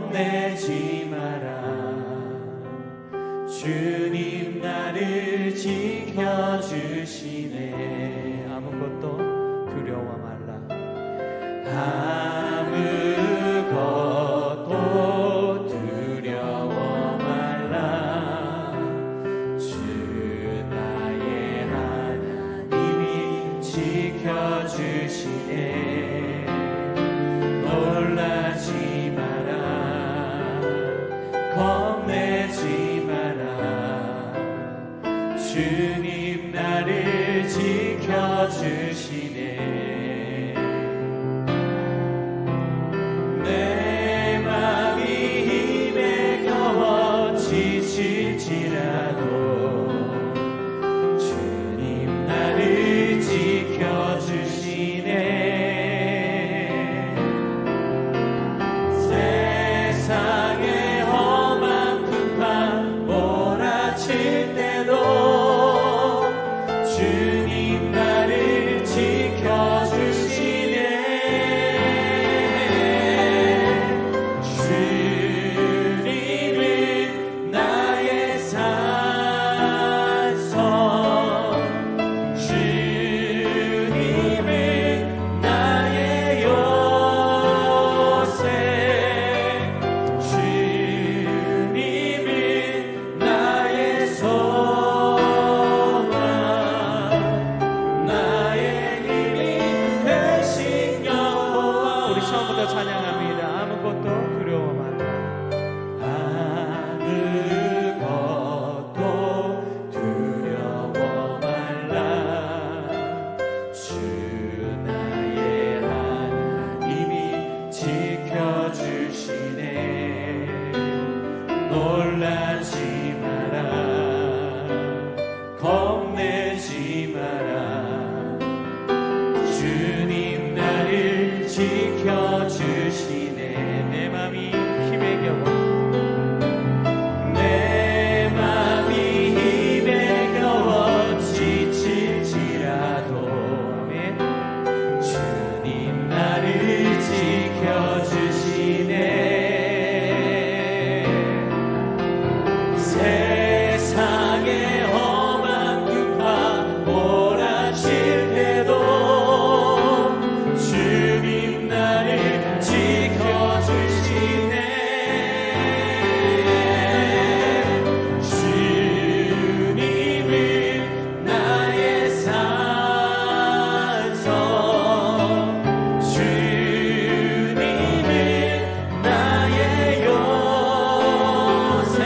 겁내지 마라. 주님 나를 지켜주시네. 아무것도 두려워 말라. 아무것도 두려워 말라. 주 나의 하나님이 지켜주시네. 놀라지 마라. 겁내지 마라. 주님 나를 지켜주시네. 내 맘이 힘에 겨워 지칠지라도 주님 나를 지켜주시네. 세상의 험한 풍파 몰아칠 때도 주님 나를 지켜주시네. 주님은 나의 산성, 주님은 나의 요새, 주님은 나의 소망, 나의 힘이 되신 여호와. 우리 처음부터 찬양합니다. 아무것도 두려워 말라. 아무것도 두려워 말라. 주 나의 하나님이 지켜주시네. 놀라지 마라. 겁내지 마라. 주님 나를 지켜주시네. 내 맘이 힘에 겨워, 내 맘이 힘에 겨워 지칠지라도 아멘. 주님 나를 지켜주시네. 세상의 험한 풍파 몰아칠 때도 주님 나를 지켜주시네. 주님은 나의 산성, 주님은 나의 요새,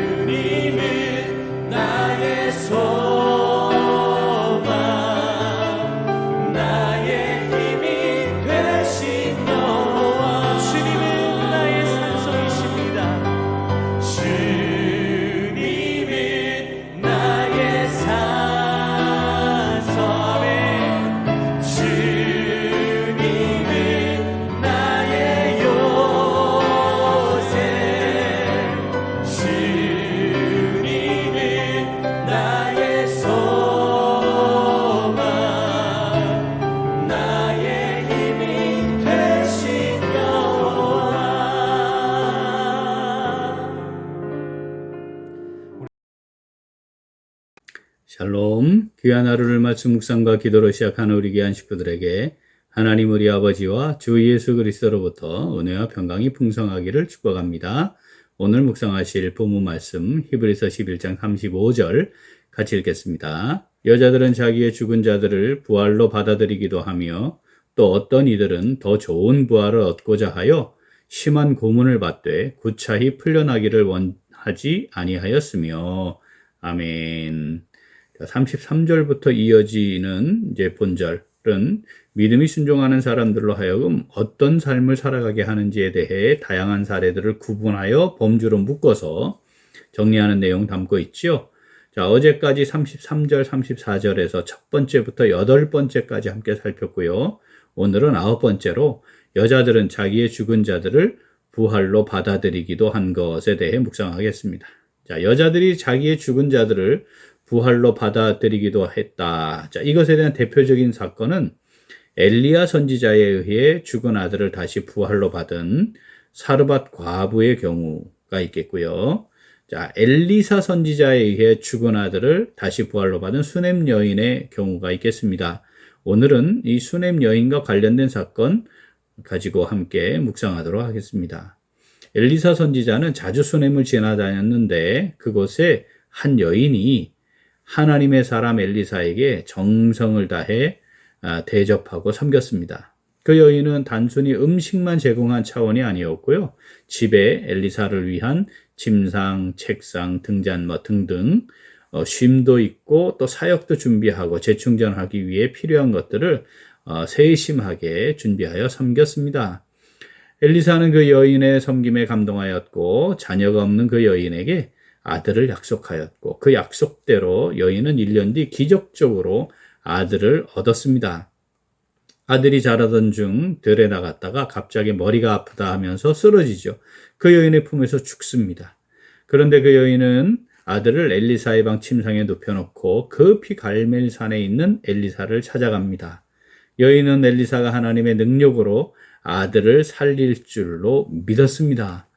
주님은 나의 소망, 나의 힘이 되신 여호와. 주님은 나의 산성이십니다. 주님은 나의 산성, 아멘. 주님은 나의 요새, 주님은 나의 소망, 나의 힘이 되신 여호와. 샬롬. 귀한 하루를 마친 묵상과 기도로 시작하는 우리 귀한 식구들에게 하나님 우리 아버지와 주 예수 그리스도로부터 은혜와 평강이 풍성하기를 축복합니다. 오늘 묵상하실 본문 말씀 히브리서 11장 35절 같이 읽겠습니다. 여자들은 자기의 죽은 자들을 부활로 받아들이기도 하며 또 어떤 이들은 더 좋은 부활을 얻고자 하여 심한 고문을 받되 구차히 풀려나기를 원하지 아니하였으며. 아멘. 33절부터 이어지는 이제 본절은 믿음이 순종하는 사람들로 하여금 어떤 삶을 살아가게 하는지에 대해 다양한 사례들을 구분하여 범주로 묶어서 정리하는 내용 담고 있죠. 자, 어제까지 33절, 34절에서 첫 번째부터 여덟 번째까지 함께 살폈고요. 오늘은 아홉 번째로 여자들은 자기의 죽은 자들을 부활로 받아들이기도 한 것에 대해 묵상하겠습니다. 자, 여자들이 자기의 죽은 자들을 부활로 받아들이기도 했다. 자, 이것에 대한 대표적인 사건은 엘리야 선지자에 의해 죽은 아들을 다시 부활로 받은 사르밧 과부의 경우가 있겠고요. 자, 엘리사 선지자에 의해 죽은 아들을 다시 부활로 받은 수넴 여인의 경우가 있겠습니다. 오늘은 이 수넴 여인과 관련된 사건 가지고 함께 묵상하도록 하겠습니다. 엘리사 선지자는 자주 수넴을 지나다녔는데 그곳에 한 여인이 하나님의 사람 엘리사에게 정성을 다해 대접하고 섬겼습니다. 그 여인은 단순히 음식만 제공한 차원이 아니었고요. 집에 엘리사를 위한 침상, 책상, 등잔 등등 쉼도 있고 또 사역도 준비하고 재충전하기 위해 필요한 것들을 세심하게 준비하여 섬겼습니다. 엘리사는 그 여인의 섬김에 감동하였고 자녀가 없는 그 여인에게 아들을 약속하였고 그 약속대로 여인은 1년 뒤 기적적으로 아들을 얻었습니다. 아들이 자라던 중 들에 나갔다가 갑자기 머리가 아프다 하면서 쓰러지죠. 그 여인의 품에서 죽습니다. 그런데 그 여인은 아들을 엘리사의 방 침상에 눕혀놓고 급히 갈멜산에 있는 엘리사를 찾아갑니다. 여인은 엘리사가 하나님의 능력으로 아들을 살릴 줄로 믿었습니다.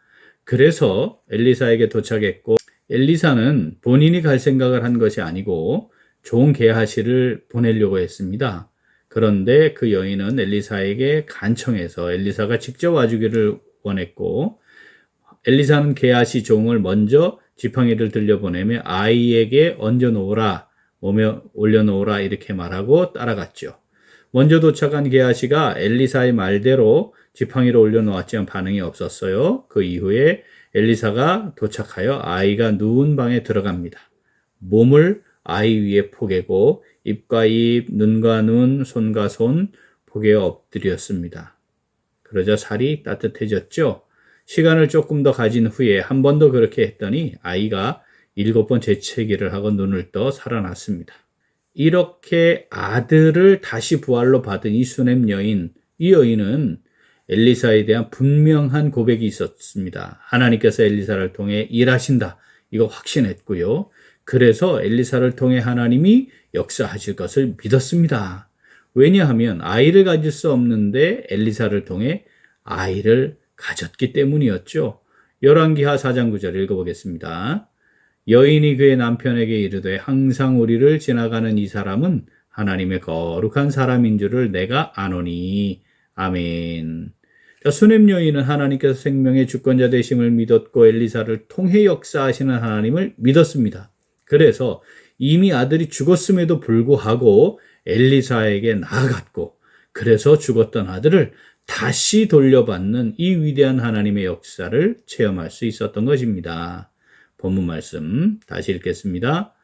그래서 엘리사에게 도착했고 엘리사는 본인이 갈 생각을 한 것이 아니고 종 게하시를 보내려고 했습니다. 그런데 그 여인은 엘리사에게 간청해서 엘리사가 직접 와주기를 원했고 엘리사는 게하시 종을 먼저 지팡이를 들려보내며 아이에게 얹어놓으라, 몸에 올려놓으라 이렇게 말하고 따라갔죠. 먼저 도착한 게하시가 엘리사의 말대로 지팡이를 올려놓았지만 반응이 없었어요. 그 이후에 엘리사가 도착하여 아이가 누운 방에 들어갑니다. 몸을 아이 위에 포개고 입과 입, 눈과 눈, 손과 손 포개어 엎드렸습니다. 그러자 살이 따뜻해졌죠. 시간을 조금 더 가진 후에 한 번 더 그렇게 했더니 아이가 7번 재채기를 하고 눈을 떠 살아났습니다. 이렇게 아들을 다시 부활로 받은 이 수넴 여인, 이 여인은 엘리사에 대한 분명한 고백이 있었습니다. 하나님께서 엘리사를 통해 일하신다. 이거 확신했고요. 그래서 엘리사를 통해 하나님이 역사하실 것을 믿었습니다. 왜냐하면 아이를 가질 수 없는데 엘리사를 통해 아이를 가졌기 때문이었죠. 열왕기하 4장 9절 읽어보겠습니다. 여인이 그의 남편에게 이르되 항상 우리를 지나가는 이 사람은 하나님의 거룩한 사람인 줄을 내가 아노니. 아멘. 수넴 여인은 하나님께서 생명의 주권자 되심을 믿었고 엘리사를 통해 역사하시는 하나님을 믿었습니다. 그래서 이미 아들이 죽었음에도 불구하고 엘리사에게 나아갔고 그래서 죽었던 아들을 다시 돌려받는 이 위대한 하나님의 역사를 체험할 수 있었던 것입니다. 본문 말씀 다시 읽겠습니다.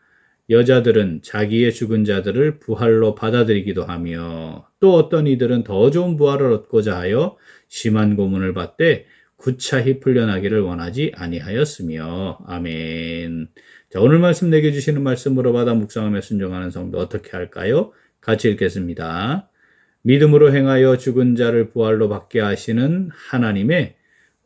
여자들은 자기의 죽은 자들을 부활로 받아들이기도 하며 또 어떤 이들은 더 좋은 부활을 얻고자 하여 심한 고문을 받되 구차히 풀려나기를 원하지 아니하였으며. 아멘. 자, 오늘 말씀 내게 주시는 말씀으로 받아 묵상하며 순종하는 성도 어떻게 할까요? 같이 읽겠습니다. 믿음으로 행하여 죽은 자를 부활로 받게 하시는 하나님의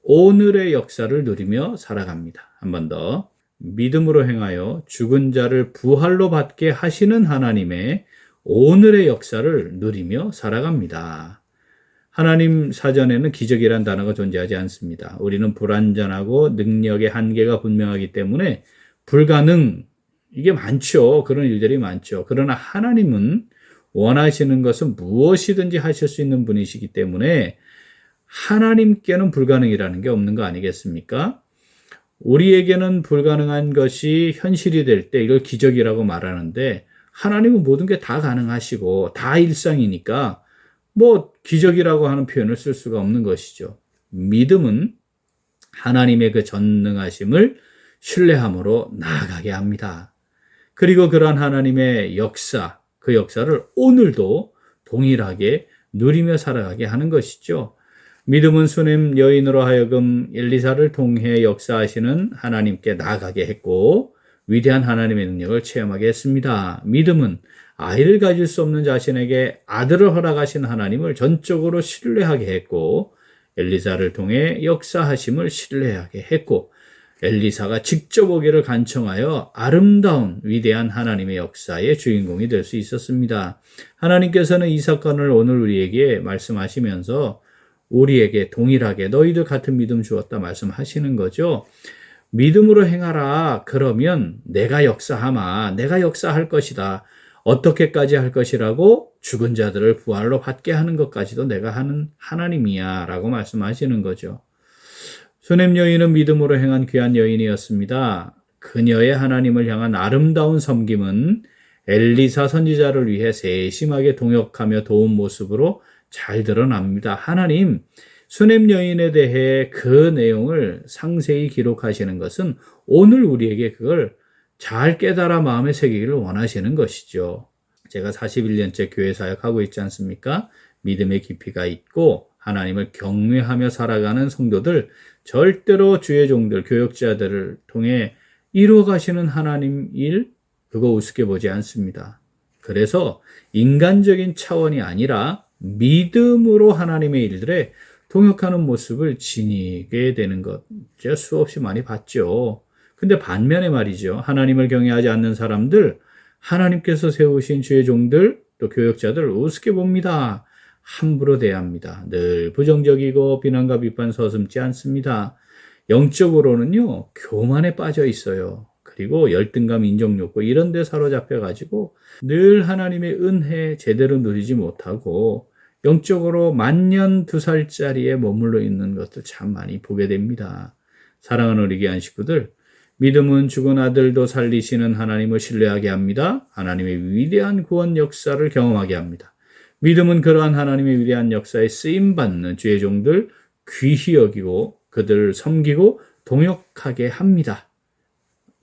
오늘의 역사를 누리며 살아갑니다. 한 번 더. 믿음으로 행하여 죽은 자를 부활로 받게 하시는 하나님의 오늘의 역사를 누리며 살아갑니다. 하나님 사전에는 기적이란 단어가 존재하지 않습니다. 우리는 불완전하고 능력의 한계가 분명하기 때문에 불가능, 이게 많죠. 그런 일들이 많죠. 그러나 하나님은 원하시는 것은 무엇이든지 하실 수 있는 분이시기 때문에 하나님께는 불가능이라는 게 없는 거 아니겠습니까? 우리에게는 불가능한 것이 현실이 될 때 이걸 기적이라고 말하는데 하나님은 모든 게 다 가능하시고 다 일상이니까 뭐 기적이라고 하는 표현을 쓸 수가 없는 것이죠. 믿음은 하나님의 그 전능하심을 신뢰함으로 나아가게 합니다. 그리고 그러한 하나님의 역사, 그 역사를 오늘도 동일하게 누리며 살아가게 하는 것이죠. 믿음은 수넴 여인으로 하여금 엘리사를 통해 역사하시는 하나님께 나아가게 했고 위대한 하나님의 능력을 체험하게 했습니다. 믿음은 아이를 가질 수 없는 자신에게 아들을 허락하신 하나님을 전적으로 신뢰하게 했고 엘리사를 통해 역사하심을 신뢰하게 했고 엘리사가 직접 오기를 간청하여 아름다운 위대한 하나님의 역사의 주인공이 될 수 있었습니다. 하나님께서는 이 사건을 오늘 우리에게 말씀하시면서 우리에게 동일하게 너희들 같은 믿음 주었다 말씀하시는 거죠. 믿음으로 행하라. 그러면 내가 역사하마. 내가 역사할 것이다. 어떻게까지 할 것이라고? 죽은 자들을 부활로 받게 하는 것까지도 내가 하는 하나님이야 라고 말씀하시는 거죠. 수넴 여인은 믿음으로 행한 귀한 여인이었습니다. 그녀의 하나님을 향한 아름다운 섬김은 엘리사 선지자를 위해 세심하게 동역하며 도운 모습으로 잘 드러납니다. 하나님, 수넴 여인에 대해 그 내용을 상세히 기록하시는 것은 오늘 우리에게 그걸 잘 깨달아 마음에 새기기를 원하시는 것이죠. 제가 41년째 교회 사역하고 있지 않습니까? 믿음의 깊이가 있고 하나님을 경외하며 살아가는 성도들, 절대로 주의 종들, 교역자들을 통해 이루어가시는 하나님 일, 그거 우습게 보지 않습니다. 그래서 인간적인 차원이 아니라 믿음으로 하나님의 일들에 동역하는 모습을 지니게 되는 것, 제가 수없이 많이 봤죠. 근데 반면에 말이죠. 하나님을 경외하지 않는 사람들, 하나님께서 세우신 주의 종들, 또 교역자들 우습게 봅니다. 함부로 대합니다. 늘 부정적이고 비난과 비판 서슴지 않습니다. 영적으로는요, 교만에 빠져 있어요. 그리고 열등감, 인정욕구 이런 데 사로잡혀가지고 늘 하나님의 은혜 제대로 누리지 못하고 영적으로 만년 2살짜리에 머물러 있는 것들 참 많이 보게 됩니다. 사랑하는 우리 귀한 식구들, 믿음은 죽은 아들도 살리시는 하나님을 신뢰하게 합니다. 하나님의 위대한 구원 역사를 경험하게 합니다. 믿음은 그러한 하나님의 위대한 역사에 쓰임받는 주의 종들 귀히 여기고 그들을 섬기고 동역하게 합니다.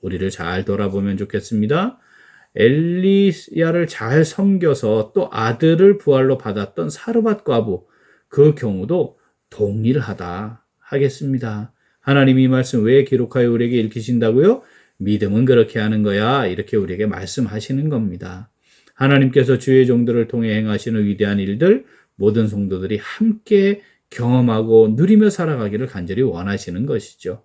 우리를 잘 돌아보면 좋겠습니다. 엘리야를 잘 섬겨서 또 아들을 부활로 받았던 사르밧 과부, 그 경우도 동일하다 하겠습니다. 하나님이 이 말씀 왜 기록하여 우리에게 읽히신다고요? 믿음은 그렇게 하는 거야. 이렇게 우리에게 말씀하시는 겁니다. 하나님께서 주의 종들을 통해 행하시는 위대한 일들, 모든 성도들이 함께 경험하고 누리며 살아가기를 간절히 원하시는 것이죠.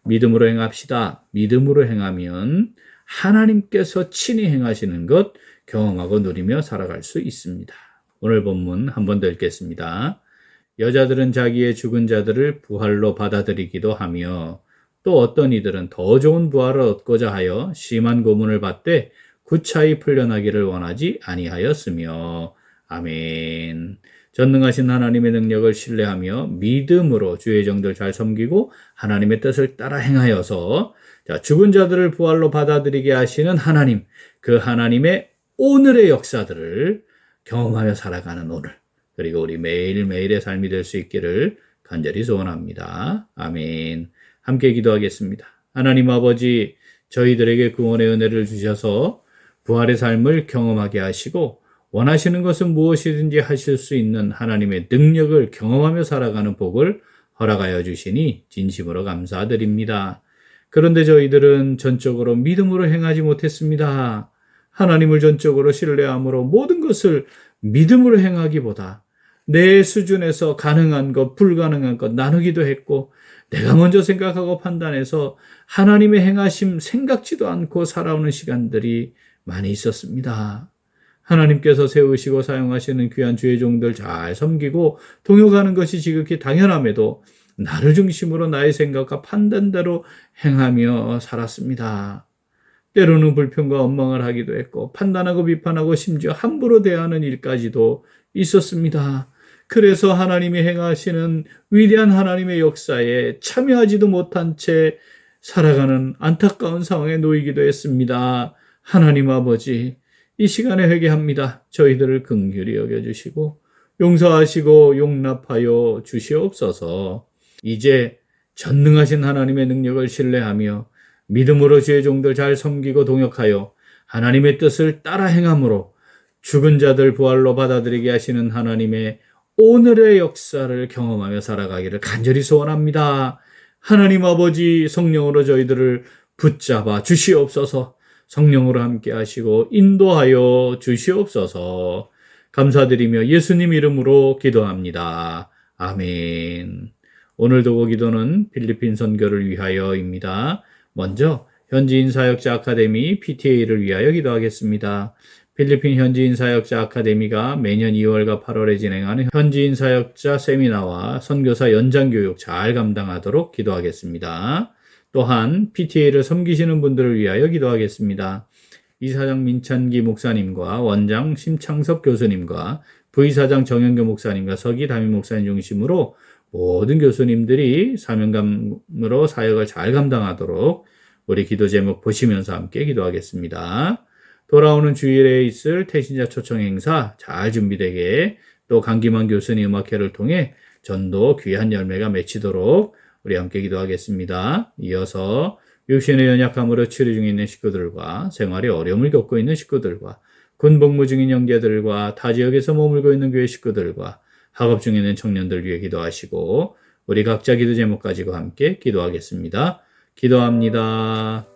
믿음으로 행합시다. 믿음으로 행하면 하나님께서 친히 행하시는 것 경험하고 누리며 살아갈 수 있습니다. 오늘 본문 한 번 더 읽겠습니다. 여자들은 자기의 죽은 자들을 부활로 받아들이기도 하며 또 어떤 이들은 더 좋은 부활을 얻고자 하여 심한 고문을 받되 구차히 풀려나기를 원하지 아니하였으며. 아멘. 전능하신 하나님의 능력을 신뢰하며 믿음으로 주의 종들 잘 섬기고 하나님의 뜻을 따라 행하여서 죽은 자들을 부활로 받아들이게 하시는 하나님, 그 하나님의 오늘의 역사들을 경험하며 살아가는 오늘, 그리고 우리 매일매일의 삶이 될 수 있기를 간절히 소원합니다. 아멘. 함께 기도하겠습니다. 하나님 아버지, 저희들에게 구원의 은혜를 주셔서 부활의 삶을 경험하게 하시고 원하시는 것은 무엇이든지 하실 수 있는 하나님의 능력을 경험하며 살아가는 복을 허락하여 주시니 진심으로 감사드립니다. 그런데 저희들은 전적으로 믿음으로 행하지 못했습니다. 하나님을 전적으로 신뢰함으로 모든 것을 믿음으로 행하기보다 내 수준에서 가능한 것, 불가능한 것 나누기도 했고 내가 먼저 생각하고 판단해서 하나님의 행하심 생각지도 않고 살아오는 시간들이 많이 있었습니다. 하나님께서 세우시고 사용하시는 귀한 주의 종들 잘 섬기고 동역하는 것이 지극히 당연함에도 나를 중심으로 나의 생각과 판단대로 행하며 살았습니다. 때로는 불평과 원망을 하기도 했고 판단하고 비판하고 심지어 함부로 대하는 일까지도 있었습니다. 그래서 하나님이 행하시는 위대한 하나님의 역사에 참여하지도 못한 채 살아가는 안타까운 상황에 놓이기도 했습니다. 하나님 아버지, 이 시간에 회개합니다. 저희들을 긍휼히 여겨주시고 용서하시고 용납하여 주시옵소서. 이제 전능하신 하나님의 능력을 신뢰하며 믿음으로 주의 종들 잘 섬기고 동역하여 하나님의 뜻을 따라 행함으로 죽은 자들 부활로 받아들이게 하시는 하나님의 오늘의 역사를 경험하며 살아가기를 간절히 소원합니다. 하나님 아버지, 성령으로 저희들을 붙잡아 주시옵소서. 성령으로 함께 하시고 인도하여 주시옵소서. 감사드리며 예수님 이름으로 기도합니다. 아멘. 오늘도 기도는 필리핀 선교를 위하여입니다. 먼저 현지인 사역자 아카데미 PTA를 위하여 기도하겠습니다. 필리핀 현지인 사역자 아카데미가 매년 2월과 8월에 진행하는 현지인 사역자 세미나와 선교사 연장 교육 잘 감당하도록 기도하겠습니다. 또한 PTA를 섬기시는 분들을 위하여 기도하겠습니다. 이사장 민찬기 목사님과 원장 심창섭 교수님과 부이사장 정영교 목사님과 서기 담임 목사님 중심으로 모든 교수님들이 사명감으로 사역을 잘 감당하도록 우리 기도 제목 보시면서 함께 기도하겠습니다. 돌아오는 주일에 있을 태신자 초청 행사 잘 준비되게, 또 강기만 교수님 음악회를 통해 전도 귀한 열매가 맺히도록 우리 함께 기도하겠습니다. 이어서 육신의 연약함으로 치료 중에 있는 식구들과 생활에 어려움을 겪고 있는 식구들과 군 복무 중인 형제들과 타 지역에서 머물고 있는 교회 식구들과 학업 중에 있는 청년들 위해 기도하시고, 우리 각자 기도 제목 가지고 함께 기도하겠습니다. 기도합니다.